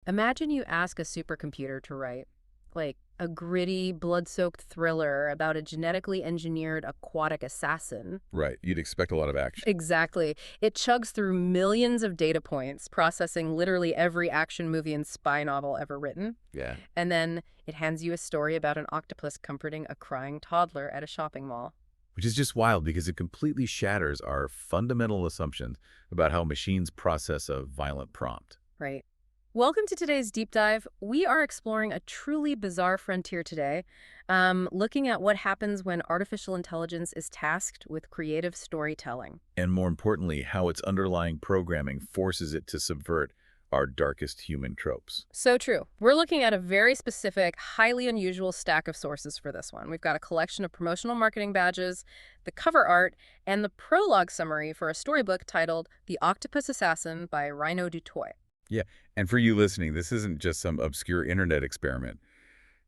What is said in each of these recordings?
Imagine you ask a supercomputer to write, like, a gritty, blood-soaked thriller about a genetically engineered aquatic assassin. Right. You'd expect a lot of action. Exactly. It chugs through millions of data points, processing literally every action movie and spy novel ever written. Yeah. And then it hands you a story about an octopus comforting a crying toddler at a shopping mall. Which is just wild because it completely shatters our fundamental assumptions about how machines process a violent prompt. Right. Welcome to today's deep dive. We are exploring a truly bizarre frontier today, looking at what happens when artificial intelligence is tasked with creative storytelling. And more importantly, how its underlying programming forces it to subvert our darkest human tropes. So true. We're looking at a very specific, highly unusual stack of sources for this one. We've got a collection of promotional marketing badges, the cover art, and the prologue summary for a storybook titled The Octopus Assassin by Ryno du Toit. Yeah, and for you listening, this isn't just some obscure internet experiment.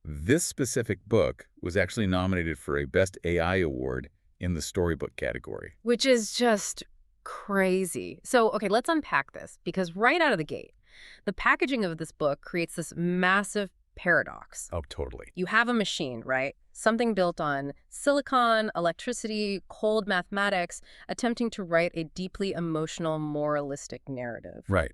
This specific book was actually nominated for a Best AI Award in the storybook category. Which is just crazy. So, okay, let's unpack this, because right out of the gate, the packaging of this book creates this massive paradox. Oh, totally. You have a machine, right? Something built on silicon, electricity, cold mathematics, attempting to write a deeply emotional, moralistic narrative. Right.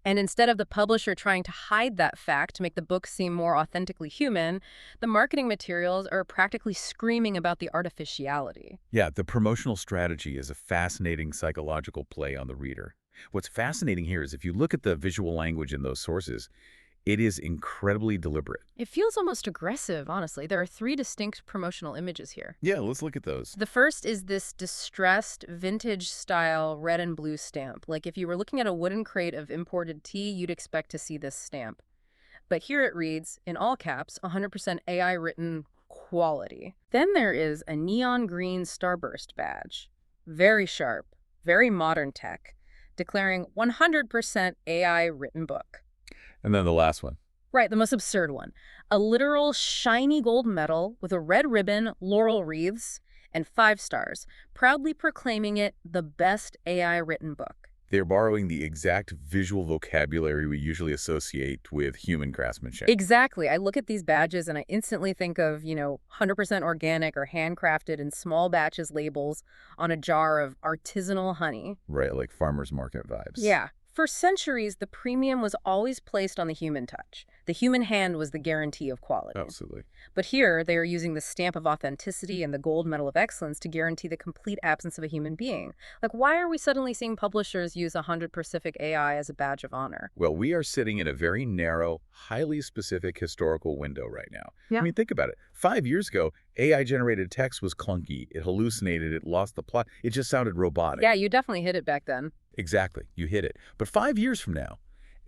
And instead of the publisher trying to hide that fact to make the book seem more authentically human, the marketing materials are practically screaming about the artificiality. Yeah, the promotional strategy is a fascinating psychological play on the reader. What's fascinating here is if you look at the visual language in those sources, it is incredibly deliberate. It feels almost aggressive, honestly. There are three distinct promotional images here. Yeah, let's look at those. The first is this distressed, vintage-style red and blue stamp. Like if you were looking at a wooden crate of imported tea, you'd expect to see this stamp. But here it reads, in all caps, 100% AI-written quality. Then there is a neon green starburst badge. Very sharp, very modern tech, declaring 100% AI-written book. And then the last one. Right, the most absurd one. A literal shiny gold medal with a red ribbon, laurel wreaths, and 5 stars, proudly proclaiming it the best AI-written book. They're borrowing the exact visual vocabulary we usually associate with human craftsmanship. Exactly. I look at these badges and I instantly think of, 100% organic or handcrafted in small batches labels on a jar of artisanal honey. Right, like farmer's market vibes. Yeah. For centuries, the premium was always placed on the human touch. The human hand was the guarantee of quality. Absolutely. But here, they are using the stamp of authenticity and the gold medal of excellence to guarantee the complete absence of a human being. Like, why are we suddenly seeing publishers use 100 Pacific AI as a badge of honor? Well, we are sitting in a very narrow, highly specific historical window right now. Yeah. I mean, think about it. 5 years ago, AI-generated text was clunky. It hallucinated. It lost the plot. It just sounded robotic. Yeah, you definitely hit it back then. Exactly. You hit it. But 5 years from now,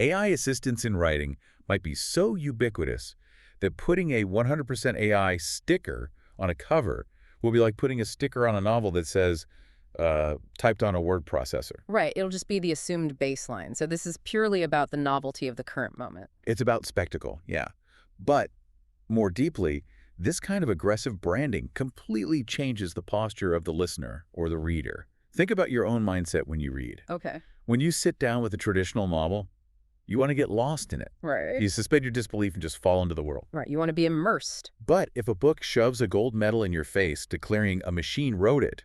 AI assistants in writing might be so ubiquitous that putting a 100% AI sticker on a cover will be like putting a sticker on a novel that says, typed on a word processor. Right, it'll just be the assumed baseline. So this is purely about the novelty of the current moment. It's about spectacle, yeah. But more deeply, this kind of aggressive branding completely changes the posture of the listener or the reader. Think about your own mindset when you read. Okay. When you sit down with a traditional novel, you want to get lost in it. Right. You suspend your disbelief and just fall into the world. Right, you want to be immersed. But if a book shoves a gold medal in your face declaring a machine wrote it,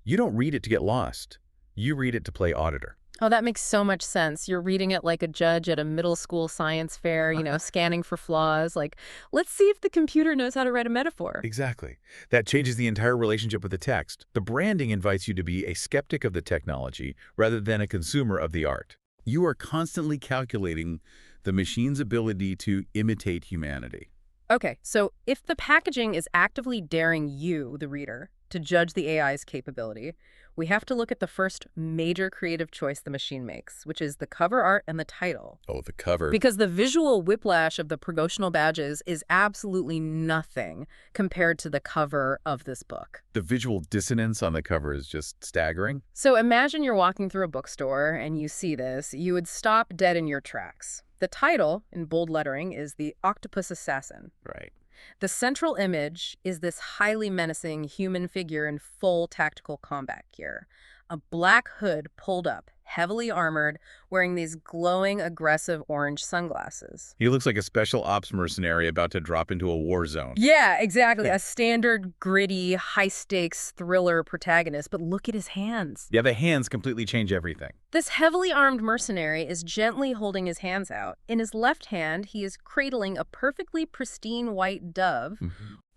you don't read it to get lost. You read it to play auditor. Oh, that makes so much sense. You're reading it like a judge at a middle school science fair, scanning for flaws. Like, let's see if the computer knows how to write a metaphor. Exactly. That changes the entire relationship with the text. The branding invites you to be a skeptic of the technology rather than a consumer of the art. You are constantly calculating the machine's ability to imitate humanity. Okay, so if the packaging is actively daring you, the reader, to judge the AI's capability, we have to look at the first major creative choice the machine makes, which is the cover art and the title. Oh, the cover. Because the visual whiplash of the promotional badges is absolutely nothing compared to the cover of this book. The visual dissonance on the cover is just staggering. So imagine you're walking through a bookstore and you see this. You would stop dead in your tracks. The title, in bold lettering, is The Octopus Assassin. Right. The central image is this highly menacing human figure in full tactical combat gear. A black hood pulled up, heavily armored, wearing these glowing, aggressive orange sunglasses. He looks like a special ops mercenary about to drop into a war zone. Yeah, exactly. A standard, gritty, high-stakes thriller protagonist, but look at his hands. Yeah, the hands completely change everything. This heavily armed mercenary is gently holding his hands out. In his left hand, he is cradling a perfectly pristine white dove,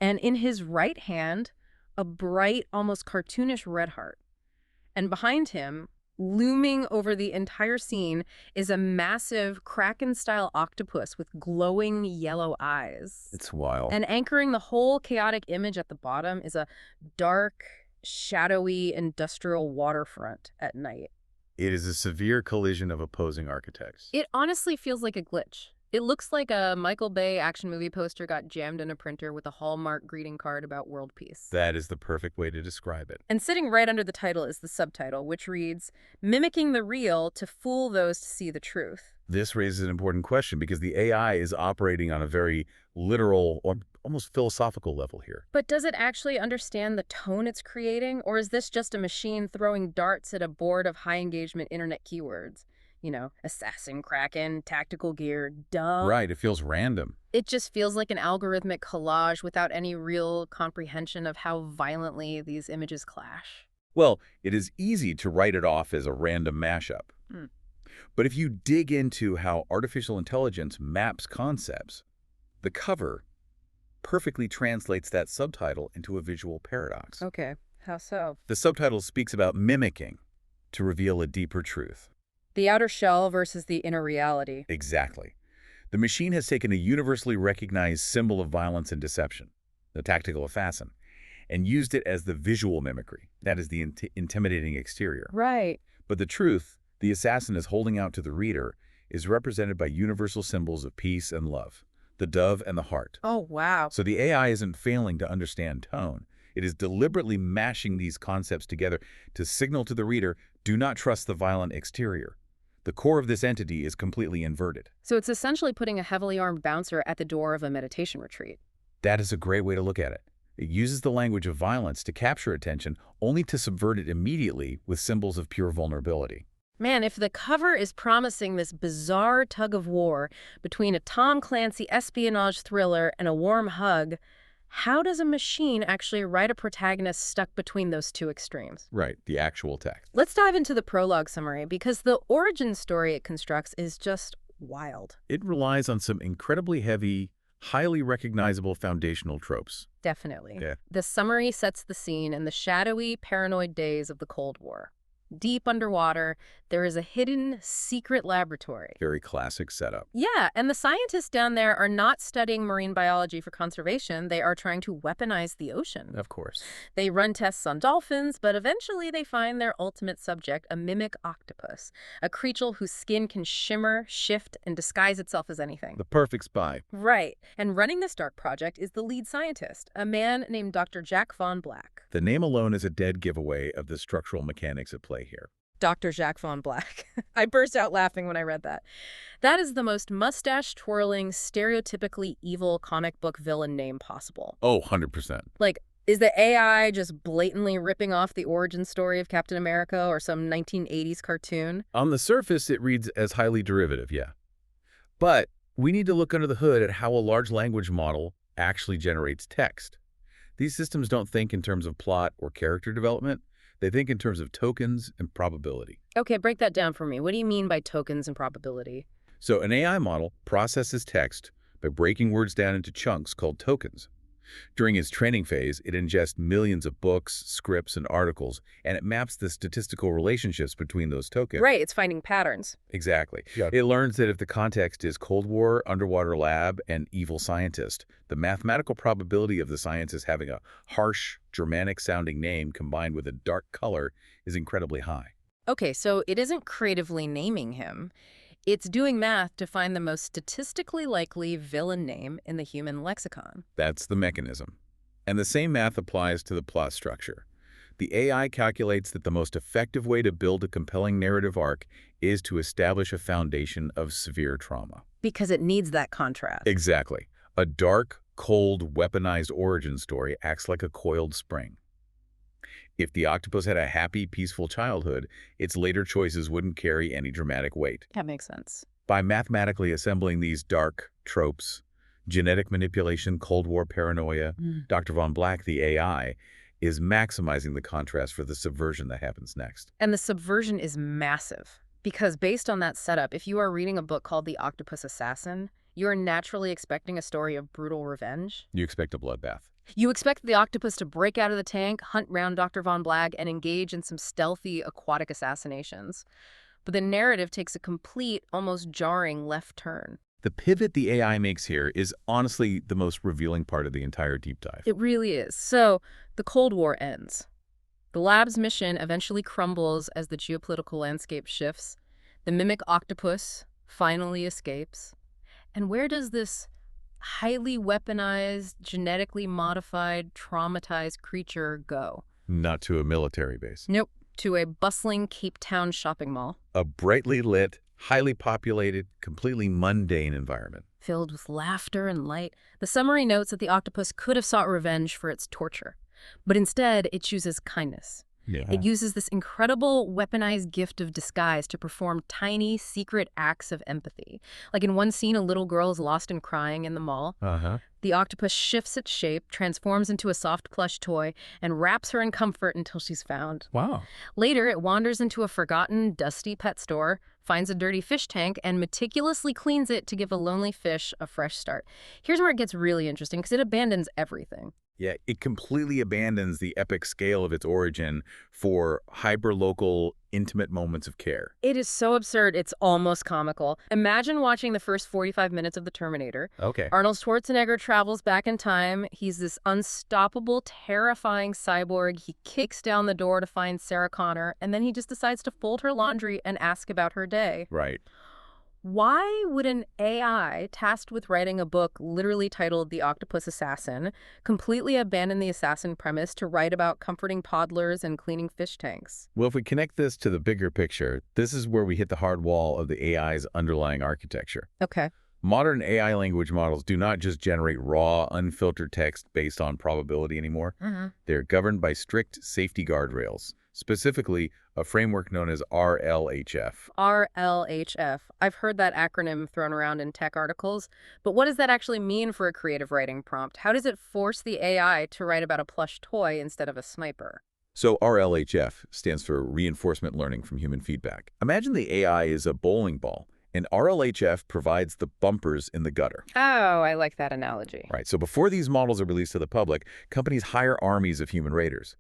and in his right hand, a bright, almost cartoonish red heart. And behind him, looming over the entire scene, is a massive Kraken-style octopus with glowing yellow eyes. It's wild. And anchoring the whole chaotic image at the bottom is a dark, shadowy, industrial waterfront at night. It is a severe collision of opposing architects. It honestly feels like a glitch. It looks like a Michael Bay action movie poster got jammed in a printer with a Hallmark greeting card about world peace. That is the perfect way to describe it. And sitting right under the title is the subtitle, which reads, "Mimicking the real to fool those to see the truth." This raises an important question because the AI is operating on a very literal or almost philosophical level here. But does it actually understand the tone it's creating, or is this just a machine throwing darts at a board of high-engagement internet keywords? You know, assassin, kraken, tactical gear, duh. Right, it feels random. It just feels like an algorithmic collage without any real comprehension of how violently these images clash. Well, it is easy to write it off as a random mashup. But if you dig into how artificial intelligence maps concepts, the cover perfectly translates that subtitle into a visual paradox. Okay, how so? The subtitle speaks about mimicking to reveal a deeper truth. The outer shell versus the inner reality. Exactly. The machine has taken a universally recognized symbol of violence and deception, the tactical assassin, and used it as the visual mimicry. That is the intimidating exterior. Right. But the truth the assassin is holding out to the reader is represented by universal symbols of peace and love, the dove and the heart. Oh, wow. So the AI isn't failing to understand tone. It is deliberately mashing these concepts together to signal to the reader, do not trust the violent exterior. The core of this entity is completely inverted. So it's essentially putting a heavily armed bouncer at the door of a meditation retreat. That is a great way to look at it. It uses the language of violence to capture attention, only to subvert it immediately with symbols of pure vulnerability. Man, if the cover is promising this bizarre tug-of-war between a Tom Clancy espionage thriller and a warm hug, how does a machine actually write a protagonist stuck between those two extremes? Right, the actual text. Let's dive into the prologue summary, because the origin story it constructs is just wild. It relies on some incredibly heavy, highly recognizable foundational tropes. Definitely. Yeah. The summary sets the scene in the shadowy, paranoid days of the Cold War. Deep underwater, there is a hidden, secret laboratory. Very classic setup. Yeah, and the scientists down there are not studying marine biology for conservation. They are trying to weaponize the ocean. Of course. They run tests on dolphins, but eventually they find their ultimate subject, a mimic octopus, a creature whose skin can shimmer, shift, and disguise itself as anything. The perfect spy. Right. And running this dark project is the lead scientist, a man named Dr. Jack Von Black. The name alone is a dead giveaway of the structural mechanics at play here. Dr. Jack Von Black. I burst out laughing when I read that. That is the most mustache-twirling, stereotypically evil comic book villain name possible. Oh, 100%. Like, is the AI just blatantly ripping off the origin story of Captain America or some 1980s cartoon? On the surface, it reads as highly derivative, yeah. But we need to look under the hood at how a large language model actually generates text. These systems don't think in terms of plot or character development. They think in terms of tokens and probability. Okay, break that down for me. What do you mean by tokens and probability? So an AI model processes text by breaking words down into chunks called tokens. During its training phase, it ingests millions of books, scripts, and articles, and it maps the statistical relationships between those tokens. Right, it's finding patterns. Exactly. Yeah. It learns that if the context is Cold War, underwater lab, and evil scientist, the mathematical probability of the scientist having a harsh, Germanic-sounding name combined with a dark color is incredibly high. Okay, so it isn't creatively naming him. It's doing math to find the most statistically likely villain name in the human lexicon. That's the mechanism. And the same math applies to the plot structure. The AI calculates that the most effective way to build a compelling narrative arc is to establish a foundation of severe trauma. Because it needs that contrast. Exactly. A dark, cold, weaponized origin story acts like a coiled spring. If the octopus had a happy, peaceful childhood, its later choices wouldn't carry any dramatic weight. That makes sense. By mathematically assembling these dark tropes, genetic manipulation, Cold War paranoia, Dr. Von Black, the AI, is maximizing the contrast for the subversion that happens next. And the subversion is massive. Because based on that setup, if you are reading a book called The Octopus Assassin, you're naturally expecting a story of brutal revenge. You expect a bloodbath. You expect the octopus to break out of the tank, hunt round Dr. Von Black, and engage in some stealthy aquatic assassinations. But the narrative takes a complete, almost jarring left turn. The pivot the AI makes here is honestly the most revealing part of the entire deep dive. It really is. So, the Cold War ends. The lab's mission eventually crumbles as the geopolitical landscape shifts. The mimic octopus finally escapes. And where does this highly weaponized, genetically modified, traumatized creature go? Not to a military base. Nope. To a bustling Cape Town shopping mall. A brightly lit, highly populated, completely mundane environment. Filled with laughter and light, the summary notes that the octopus could have sought revenge for its torture. But instead, it chooses kindness. Yeah. It uses this incredible weaponized gift of disguise to perform tiny, secret acts of empathy. Like in one scene, a little girl is lost and crying in the mall. The octopus shifts its shape, transforms into a soft plush toy, and wraps her in comfort until she's found. Wow. Later, it wanders into a forgotten, dusty pet store, finds a dirty fish tank, and meticulously cleans it to give a lonely fish a fresh start. Here's where it gets really interesting, because it abandons everything. Yeah, it completely abandons the epic scale of its origin for hyper-local, intimate moments of care. It is so absurd, it's almost comical. Imagine watching the first 45 minutes of The Terminator. Okay. Arnold Schwarzenegger travels back in time. He's this unstoppable, terrifying cyborg. He kicks down the door to find Sarah Connor, and then he just decides to fold her laundry and ask about her day. Right. Why would an AI tasked with writing a book literally titled The Octopus Assassin completely abandon the assassin premise to write about comforting toddlers and cleaning fish tanks? Well, if we connect this to the bigger picture, this is where we hit the hard wall of the AI's underlying architecture. Okay. Modern AI language models do not just generate raw, unfiltered text based on probability anymore. They're governed by strict safety guardrails, specifically a framework known as RLHF. RLHF. I've heard that acronym thrown around in tech articles, but what does that actually mean for a creative writing prompt? How does it force the AI to write about a plush toy instead of a sniper? So RLHF stands for Reinforcement Learning from Human Feedback. Imagine the AI is a bowling ball, and RLHF provides the bumpers in the gutter. Oh, I like that analogy. Right, so before these models are released to the public, companies hire armies of human raters.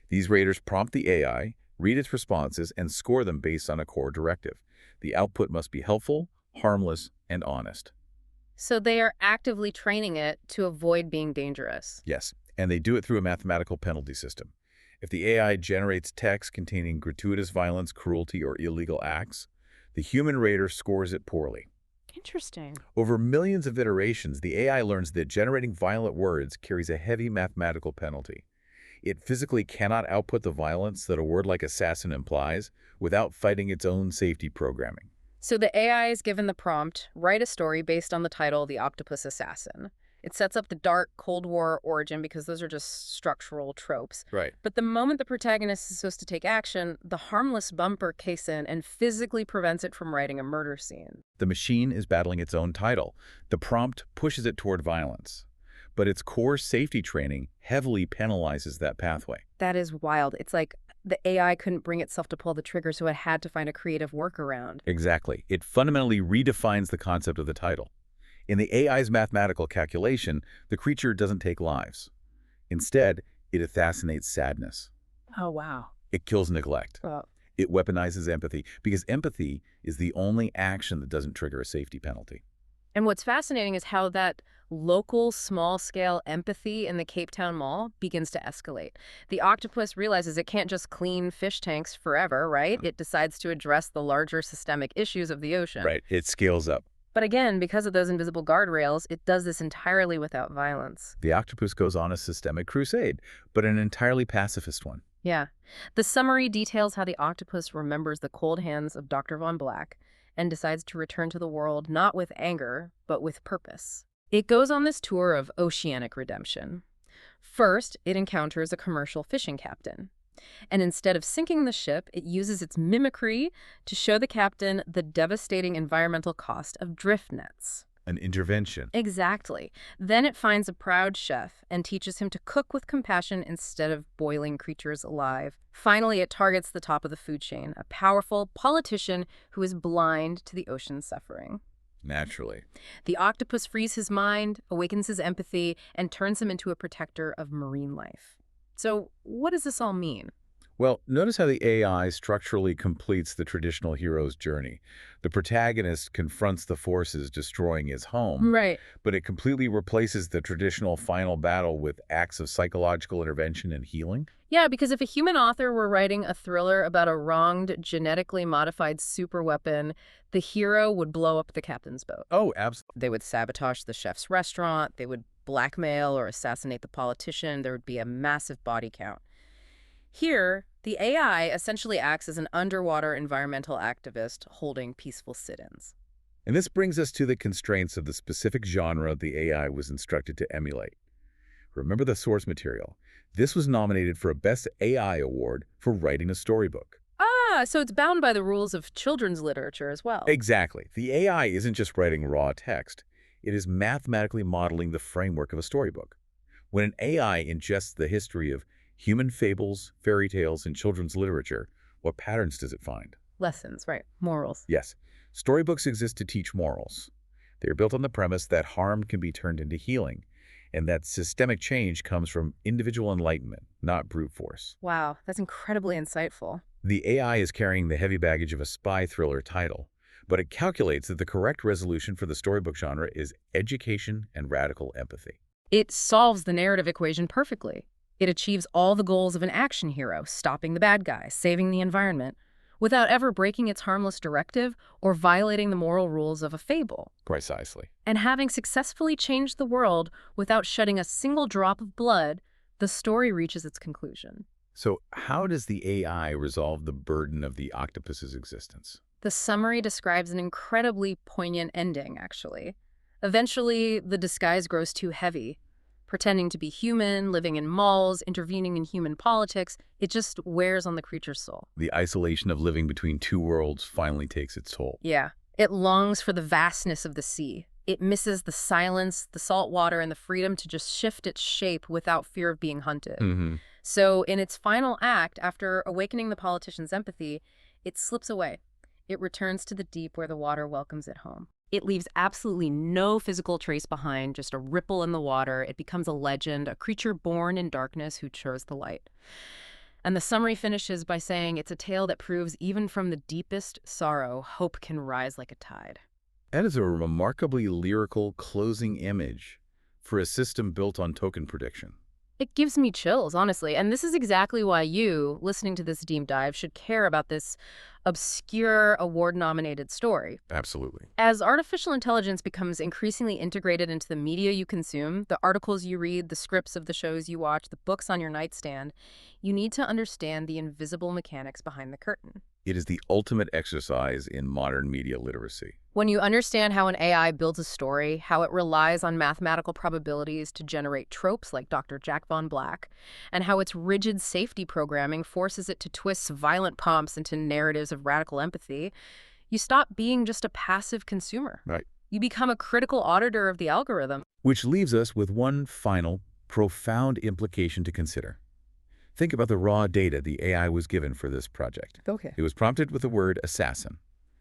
These raters prompt the AI, read its responses, and score them based on a core directive. The output must be helpful, harmless, and honest. So they are actively training it to avoid being dangerous. Yes, and they do it through a mathematical penalty system. If the AI generates text containing gratuitous violence, cruelty, or illegal acts, the human rater scores it poorly. Interesting. Over millions of iterations, the AI learns that generating violent words carries a heavy mathematical penalty. It physically cannot output the violence that a word like assassin implies without fighting its own safety programming. So the AI is given the prompt, write a story based on the title, The Octopus Assassin. It sets up the dark Cold War origin because those are just structural tropes. Right. But the moment the protagonist is supposed to take action, the harmless bumper kicks in and physically prevents it from writing a murder scene. The machine is battling its own title. The prompt pushes it toward violence. But its core safety training heavily penalizes that pathway. That is wild. It's like the AI couldn't bring itself to pull the trigger, so it had to find a creative workaround. Exactly. It fundamentally redefines the concept of the title. In the AI's mathematical calculation, the creature doesn't take lives. Instead, it assassinates sadness. Oh, wow. It kills neglect. Well, It weaponizes empathy, because empathy is the only action that doesn't trigger a safety penalty. and what's fascinating is how that local, small-scale empathy in the Cape Town Mall begins to escalate. The octopus realizes it can't just clean fish tanks forever, right? It decides to address the larger systemic issues of the ocean. Right. It scales up. But again, because of those invisible guardrails, it does this entirely without violence. The octopus goes on a systemic crusade, but an entirely pacifist one. Yeah. The summary details how the octopus remembers the cold hands of Dr. Von Black and decides to return to the world not with anger, but with purpose. It goes on this tour of oceanic redemption. First, it encounters a commercial fishing captain. And instead of sinking the ship, it uses its mimicry to show the captain the devastating environmental cost of drift nets. An intervention. Exactly. Then it finds a proud chef and teaches him to cook with compassion instead of boiling creatures alive. Finally, it targets the top of the food chain, a powerful politician who is blind to the ocean's suffering. Naturally. The octopus frees his mind, awakens his empathy, and turns him into a protector of marine life. So, what does this all mean? Well, notice how the AI structurally completes the traditional hero's journey. The protagonist confronts the forces destroying his home, Right. but it completely replaces the traditional final battle with acts of psychological intervention and healing. Yeah, because if a human author were writing a thriller about a wronged, genetically modified superweapon, the hero would blow up the captain's boat. Oh, absolutely. They would sabotage the chef's restaurant, they would blackmail or assassinate the politician, there would be a massive body count. Here, the AI essentially acts as an underwater environmental activist holding peaceful sit-ins. And this brings us to the constraints of the specific genre the AI was instructed to emulate. Remember the source material. This was nominated for a Best AI Award for writing a storybook. Ah, so it's bound by the rules of children's literature as well. Exactly. The AI isn't just writing raw text. It is mathematically modeling the framework of a storybook. When an AI ingests the history of human fables, fairy tales, and children's literature, what patterns does it find? Lessons, right. Morals. Yes, storybooks exist to teach morals. They are built on the premise that harm can be turned into healing, and that systemic change comes from individual enlightenment, not brute force. Wow, that's incredibly insightful. The AI is carrying the heavy baggage of a spy thriller title, but it calculates that the correct resolution for the storybook genre is education and radical empathy. It solves the narrative equation perfectly. It achieves all the goals of an action hero, stopping the bad guys, saving the environment, without ever breaking its harmless directive or violating the moral rules of a fable. Precisely. And having successfully changed the world without shedding a single drop of blood, the story reaches its conclusion. So how does the AI resolve the burden of the octopus's existence? The summary describes an incredibly poignant ending, actually. Eventually, the disguise grows too heavy. Pretending to be human, living in malls, intervening in human politics, it just wears on the creature's soul. The isolation of living between two worlds finally takes its toll. Yeah. It longs for the vastness of the sea. It misses the silence, the salt water, and the freedom to just shift its shape without fear of being hunted. So in its final act, after awakening the politician's empathy, it slips away. It returns to the deep where the water welcomes it home. It leaves absolutely no physical trace behind, just a ripple in the water. It becomes a legend, a creature born in darkness who chose the light. And the summary finishes by saying it's a tale that proves even from the deepest sorrow, hope can rise like a tide. That is a remarkably lyrical closing image for a system built on token prediction. It gives me chills, honestly. And this is exactly why you, listening to this deep dive, should care about this obscure award-nominated story. Absolutely. As artificial intelligence becomes increasingly integrated into the media you consume, the articles you read, the scripts of the shows you watch, the books on your nightstand, you need to understand the invisible mechanics behind the curtain. It is the ultimate exercise in modern media literacy. When you understand how an AI builds a story, how it relies on mathematical probabilities to generate tropes like Dr. Jack Von Black, and how its rigid safety programming forces it to twist violent prompts into narratives of radical empathy, you stop being just a passive consumer. Right. You become a critical auditor of the algorithm. Which leaves us with one final, profound implication to consider. Think about the raw data the AI was given for this project. Okay. It was prompted with the word assassin.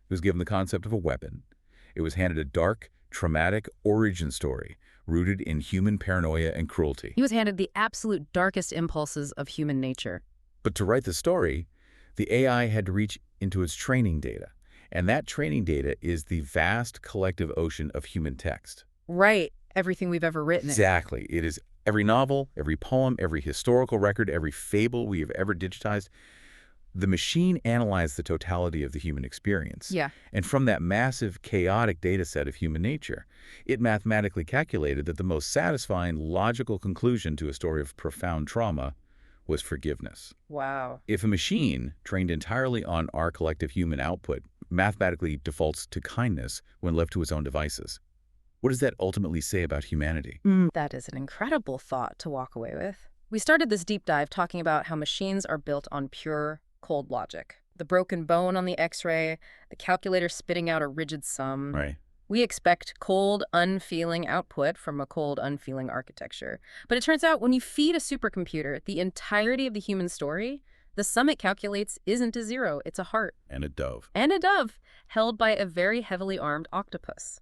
It was given the concept of a weapon. It was handed a dark, traumatic origin story rooted in human paranoia and cruelty. He was handed the absolute darkest impulses of human nature. But to write the story, the AI had to reach into its training data. And that training data is the vast collective ocean of human text. Right. Everything we've ever written. Exactly. It is every novel, every poem, every historical record, every fable we have ever digitized. The machine analyzed the totality of the human experience. Yeah. And from that massive, chaotic data set of human nature, it mathematically calculated that the most satisfying, logical conclusion to a story of profound trauma was forgiveness. Wow. If a machine, trained entirely on our collective human output, mathematically defaults to kindness when left to its own devices, what does that ultimately say about humanity? That is an incredible thought to walk away with. We started this deep dive talking about how machines are built on pure, cold logic. The broken bone on the X-ray, the calculator spitting out a rigid sum. Right. We expect cold, unfeeling output from a cold, unfeeling architecture. But it turns out when you feed a supercomputer the entirety of the human story, the sum it calculates isn't a zero, it's a heart. And a dove. And a dove, held by a very heavily armed octopus.